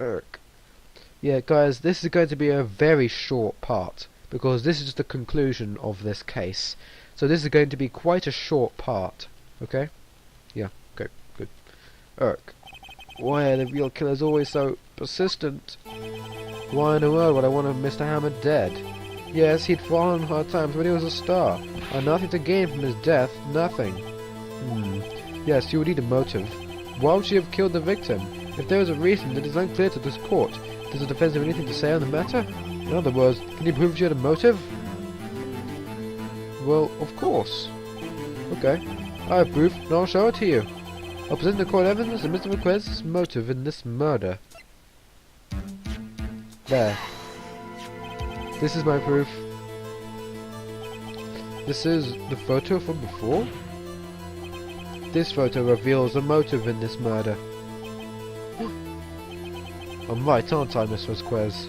Irk. Yeah, guys, this is going to be a very short part, because this is the conclusion of this case. So this is going to be quite a short part, okay? Yeah, okay, good. Irk. Why are the real killers always so persistent? Why in the world would I want Mr. Hammer dead? Yes, he'd fallen on hard times when he was a star, and nothing to gain from his death, nothing. Yes, you would need a motive. Why would she have killed the victim? If there is a reason, it is unclear to this court. Does the defense have anything to say on the matter? In other words, can you prove she had a motive? Well, of course. Okay, I have proof, and I'll show it to you. I'll present the court evidence of Mr. McQuez's motive in this murder. There. This is my proof. This is the photo from before. This photo reveals the motive in this murder. I'm right, aren't I, Miss Vasquez?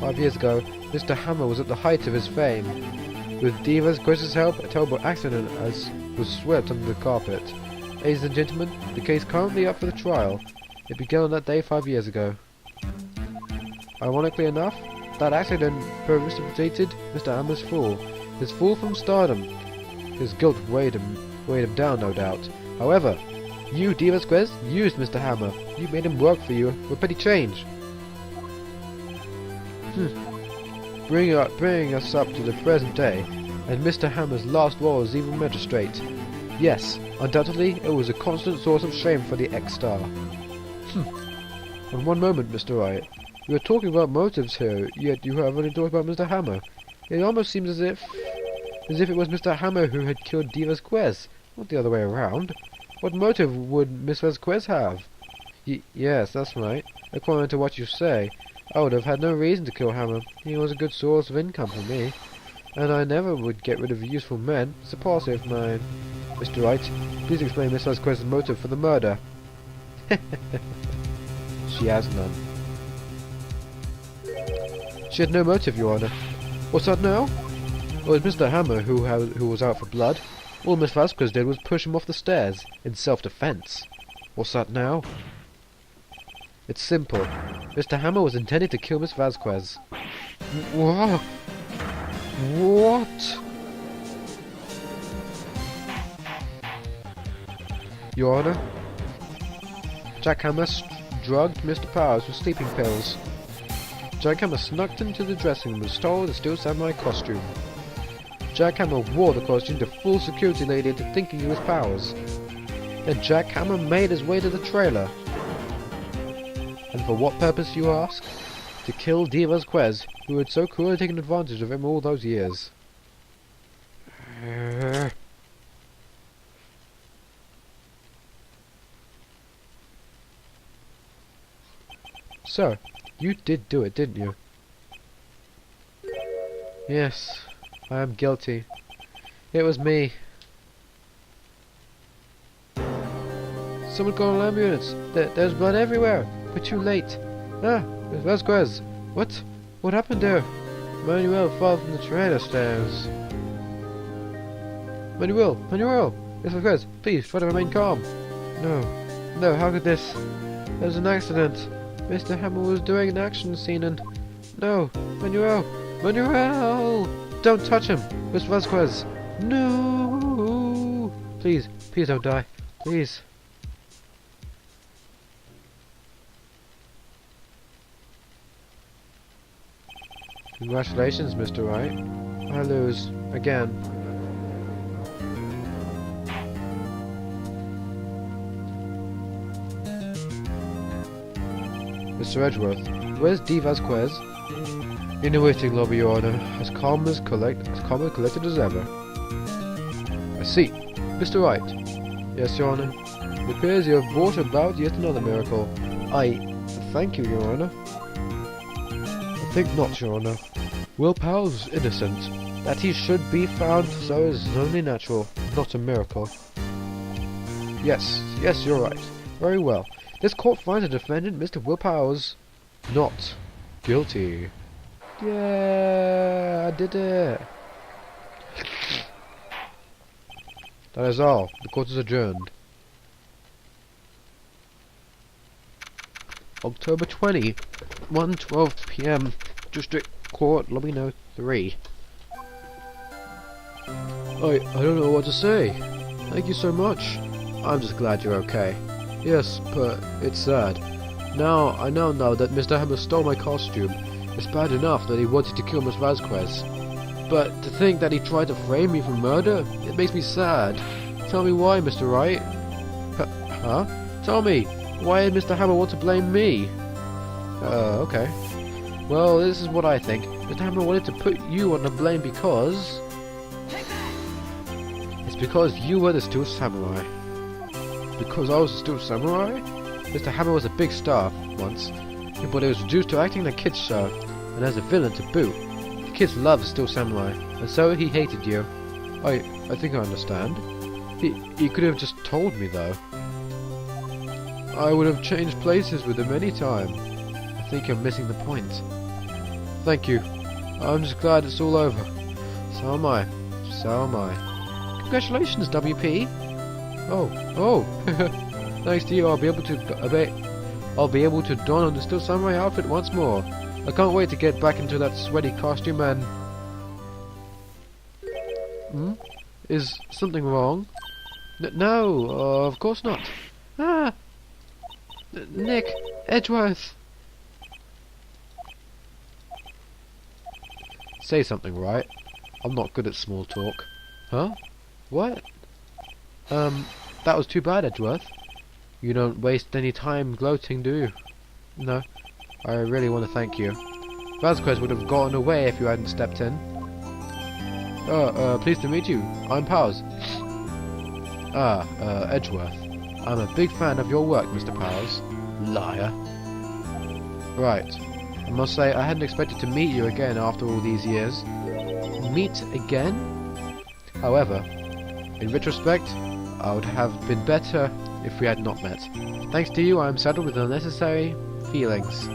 5 years ago, Mr. Hammer was at the height of his fame. With Dee Vasquez's help, a terrible accident was swept under the carpet. Ladies and gentlemen, the case currently up for the trial. It began on that day 5 years ago. Ironically enough, that accident precipitated Mr. Hammer's fall. His fall from stardom. His guilt weighed him down, no doubt. However, you, Dee Vasquez, used Mr. Hammer. You made him work for you for petty change. Bringing us up to the present day, and Mr. Hammer's last role as evil magistrate. Yes, undoubtedly, it was a constant source of shame for the ex-star. On one moment, Mr. Wright, we are talking about motives here, yet you have only talked about Mr. Hammer. It almost seems as if it was Mr. Hammer who had killed Dee Vasquez, not the other way around. What motive would Miss Vasquez have? Yes, that's right. According to what you say, I would have had no reason to kill Hammer. He was a good source of income for me, and I never would get rid of useful men. It's a policy of mine. Mr. Wright, please explain Miss Vasquez's motive for the murder. She has none. She had no motive, Your Honor. What's that now? It was Mr. Hammer who was out for blood. All Miss Vasquez did was push him off the stairs, in self-defense. What's that now? It's simple. Mr. Hammer was intending to kill Miss Vasquez. What? Your Honor, Jack Hammer drugged Mr. Powers with sleeping pills. Jack Hammer snuck into the dressing room and stole the Steel Samurai costume. Jack Hammer wore the costume to fool security lady into thinking he was Powers. Then Jack Hammer made his way to the trailer. And for what purpose, you ask? To kill Dee Vasquez, who had so cruelly taken advantage of him all those years. So, you did do it, didn't you? Yes, I am guilty. It was me. Someone call an ambulance. There's blood everywhere. We're too late. Ah, Miss Vasquez. What? What happened there? Manuel fell from the trailer stairs. Manuel! Miss Vasquez, please try to remain calm. No, how could this? There was an accident. Mr. Hammer was doing an action scene and... No! Manuel! Don't touch him! Miss Vasquez! No! Please don't die. Please. Congratulations, Mr. Wright. I lose. Again. Mr. Edgeworth, where's Dee Vasquez? In the waiting lobby, Your Honor, as calm and collected as ever. I see. Mr. Wright. Yes, Your Honor. It appears you have brought about yet another miracle. Thank you, Your Honor. I think not, Your Honor. Will Powell's innocent. That he should be found so is only natural, not a miracle. Yes, you're right. Very well. This court finds the defendant, Mr. Will Powers, not guilty. Yeah, I did it. That is all. The court is adjourned. October 20, 1:12 p.m. District Court, Lobby No. 3. I don't know what to say. Thank you so much. I'm just glad you're okay. Yes, but it's sad. Now, I now know that Mr. Hammer stole my costume. It's bad enough that he wanted to kill Miss Vasquez. But to think that he tried to frame me for murder, it makes me sad. Tell me why, Mr. Wright. Huh? Tell me, why did Mr. Hammer want to blame me? Okay. Well, this is what I think. Mr. Hammer wanted to put you on the blame because... It's because you were the Steel Samurai. Because I was the Steel Samurai? Mr. Hammer was a big star, once. But he was reduced to acting in a kid's show, and as a villain to boot. The kids loved the Steel Samurai, and so he hated you. I think I understand. He could have just told me, though. I would have changed places with him any time. I think you're missing the point. Thank you. I'm just glad it's all over. So am I. So am I. Congratulations, WP. Oh. Thanks to you, I'll be able to don on the Steel Samurai outfit once more. I can't wait to get back into that sweaty costume and... Is something wrong? No, of course not. Ah! Nick, Edgeworth! Say something, Wright. I'm not good at small talk. Huh? What? That was too bad, Edgeworth. You don't waste any time gloating, do you? No. I really want to thank you. Vasquez would have gotten away if you hadn't stepped in. Pleased to meet you. I'm Powers. Edgeworth. I'm a big fan of your work, Mr. Powers. Liar. Right. I must say, I hadn't expected to meet you again after all these years. Meet again? However, in retrospect, I would have been better if we had not met. Thanks to you, I am saddled with unnecessary feelings.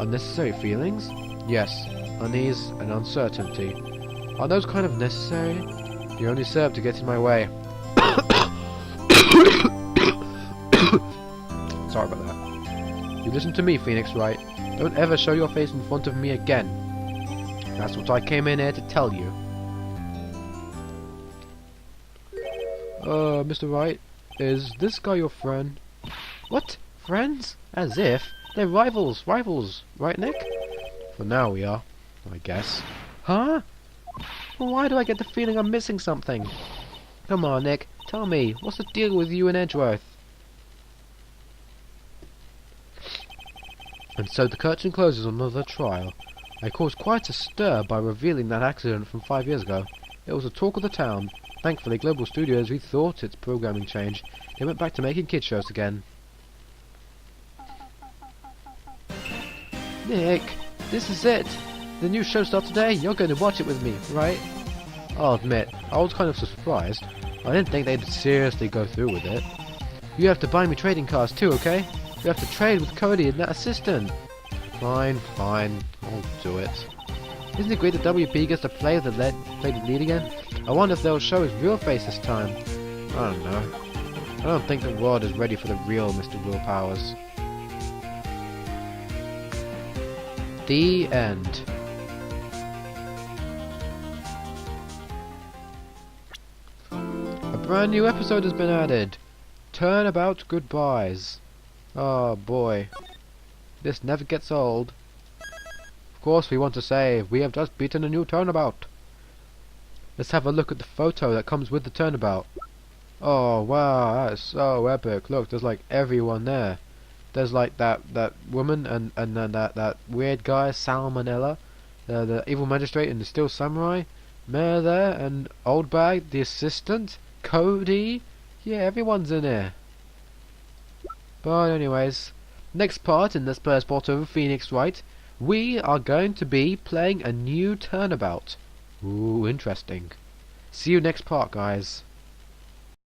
Unnecessary feelings? Yes, unease and uncertainty. Are those kind of necessary? You only serve to get in my way. Sorry about that. You listen to me, Phoenix Wright. Don't ever show your face in front of me again. That's what I came in here to tell you. Mr. Wright, is this guy your friend? What? Friends? As if. They're rivals, right, Nick? For now we are, I guess. Huh? Why do I get the feeling I'm missing something? Come on, Nick, tell me, what's the deal with you and Edgeworth? And so the curtain closes on another trial. I caused quite a stir by revealing that accident from 5 years ago. It was the talk of the town. Thankfully, Global Studios rethought its programming change. They went back to making kids shows again. Nick, this is it. The new show starts today. You're going to watch it with me, right? I'll admit, I was kind of surprised. I didn't think they'd seriously go through with it. You have to buy me trading cards too, okay? You have to trade with Cody and that assistant. Fine, I'll do it. Isn't it great that WP gets to play the lead again? I wonder if they'll show his real face this time. I don't know. I don't think the world is ready for the real Mr. Will Powers. The end. A brand new episode has been added. Turnabout goodbyes. Oh boy. This never gets old. Of course we want to say, we have just beaten a new turnabout. Let's have a look at the photo that comes with the turnabout. Oh wow, that is so epic. Look, there's like everyone there. There's like that woman and then that weird guy, Salmonella, the evil magistrate and the Steel Samurai, Mayor there, and Old Bag, the assistant, Cody. Yeah, everyone's in here. But anyways, next part in this first part of Phoenix Wright, we are going to be playing a new turnabout. Ooh, interesting. See you next part, guys.